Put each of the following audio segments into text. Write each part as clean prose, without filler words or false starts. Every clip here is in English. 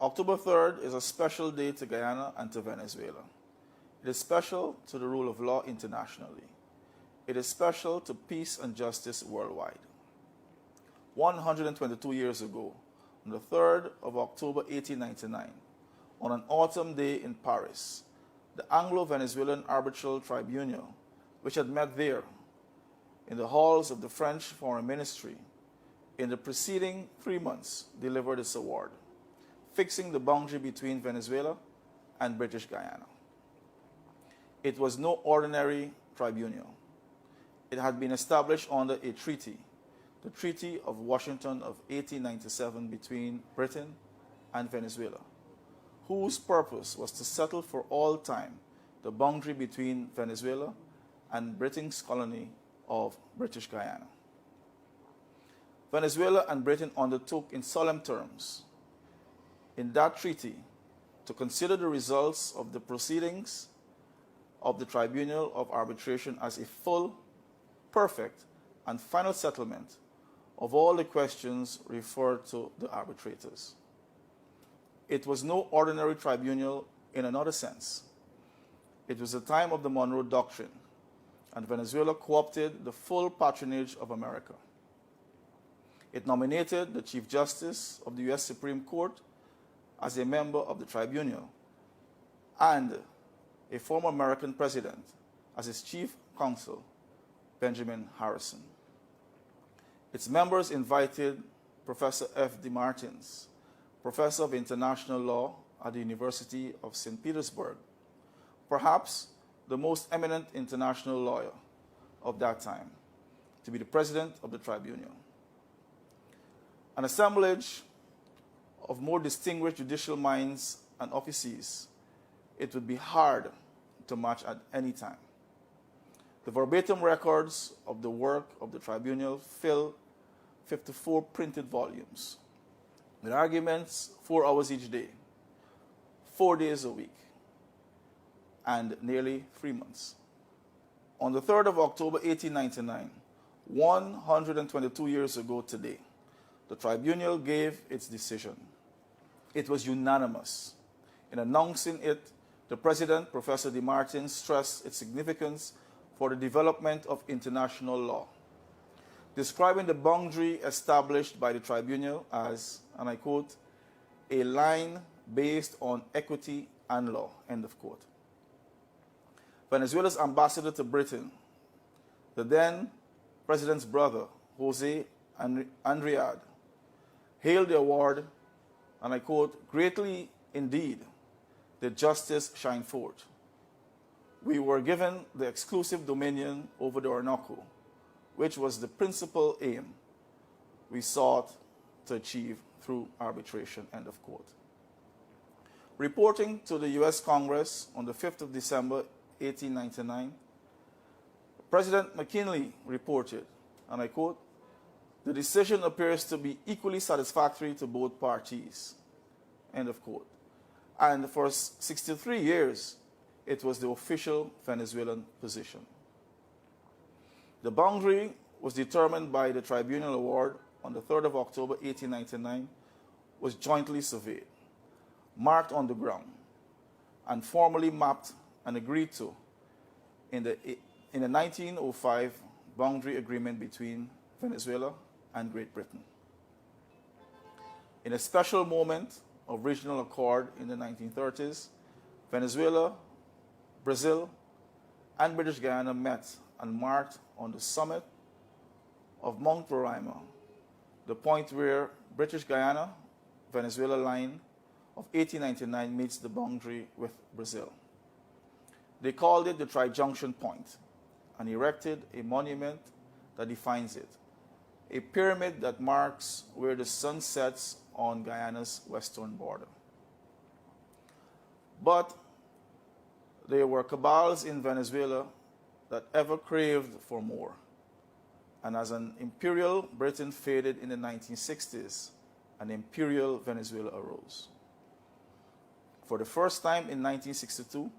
October 3rd is a special day to Guyana and to Venezuela. It is special to the rule of law internationally. It is special to peace and justice worldwide. 122 years ago, on the 3rd of October 1899, on an autumn day in Paris, the Anglo-Venezuelan Arbitral Tribunal, which had met there in the halls of the French Foreign Ministry, in the preceding 3 months, delivered its award, fixing the boundary between Venezuela and British Guyana. It was no ordinary tribunal. It had been established under a treaty, the Treaty of Washington of 1897 between Britain and Venezuela, whose purpose was to settle for all time the boundary between Venezuela and Britain's colony of British Guyana. Venezuela and Britain undertook in solemn terms in that treaty to consider the results of the proceedings of the Tribunal of Arbitration as a full, perfect, and final settlement of all the questions referred to the arbitrators. It was no ordinary tribunal in another sense. It was the time of the Monroe Doctrine, and Venezuela co-opted the full patronage of America. It nominated the Chief Justice of the U.S. Supreme Court as a member of the tribunal, and a former American president as its chief counsel, Benjamin Harrison. Its members invited Professor F.D. Martens, professor of international law at the University of St. Petersburg, perhaps the most eminent international lawyer of that time, to be the president of the tribunal. An assemblage of more distinguished judicial minds and offices, it would be hard to match at any time. The verbatim records of the work of the tribunal fill 54 printed volumes, with arguments 4 hours each day, 4 days a week, and nearly 3 months. On the 3rd of October 1899, 122 years ago today, the tribunal gave its decision. It was unanimous. In announcing it, the President, Professor De Martins, stressed its significance for the development of international law, describing the boundary established by the tribunal as, and I quote, a line based on equity and law, end of quote. Venezuela's ambassador to Britain, the then president's brother, Jose Andrade, hailed the award, and I quote, greatly indeed did justice shine forth. We were given the exclusive dominion over the Orinoco, which was the principal aim we sought to achieve through arbitration, end of quote. Reporting to the U.S. Congress on the 5th of December, 1899, President McKinley reported, and I quote, the decision appears to be equally satisfactory to both parties, end of quote. And for 63 years, it was the official Venezuelan position. The boundary was determined by the tribunal award on the 3rd of October 1899, was jointly surveyed, marked on the ground, and formally mapped and agreed to in the 1905 boundary agreement between Venezuela and Great Britain. In a special moment of regional accord in the 1930s, Venezuela, Brazil, and British Guyana met and marked on the summit of Mount Roraima, the point where British Guyana, Venezuela line of 1899 meets the boundary with Brazil. They called it the Tri-Junction Point and erected a monument that defines it, a pyramid that marks where the sun sets on Guyana's western border. But there were cabals in Venezuela that ever craved for more. And as an imperial Britain faded in the 1960s, an imperial Venezuela arose. For the first time in 1962,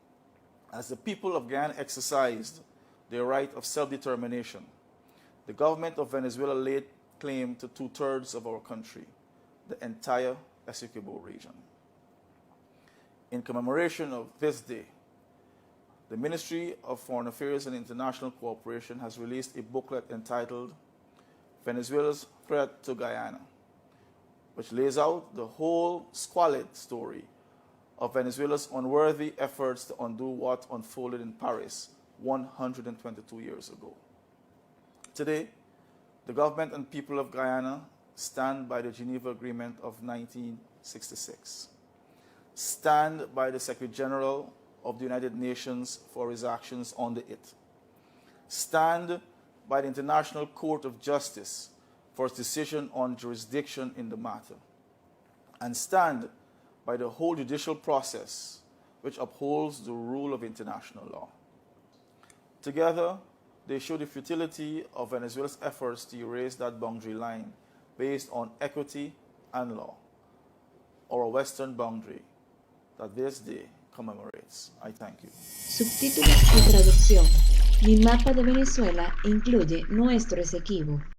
as the people of Guyana exercised their right of self-determination, the government of Venezuela laid claim to 2/3 of our country, the entire Esequibo region. In commemoration of this day, the Ministry of Foreign Affairs and International Cooperation has released a booklet entitled Venezuela's Threat to Guyana, which lays out the whole squalid story of Venezuela's unworthy efforts to undo what unfolded in Paris 122 years ago. Today, the government and people of Guyana stand by the Geneva Agreement of 1966, stand by the Secretary General of the United Nations for his actions under it, stand by the International Court of Justice for its decision on jurisdiction in the matter, and stand by the whole judicial process which upholds the rule of international law. Together, they show the futility of Venezuela's efforts to erase that boundary line based on equity and law, or a Western boundary that this day commemorates. I thank you. Subtítulos y traducción. Mi mapa de Venezuela incluye nuestro Esequibo.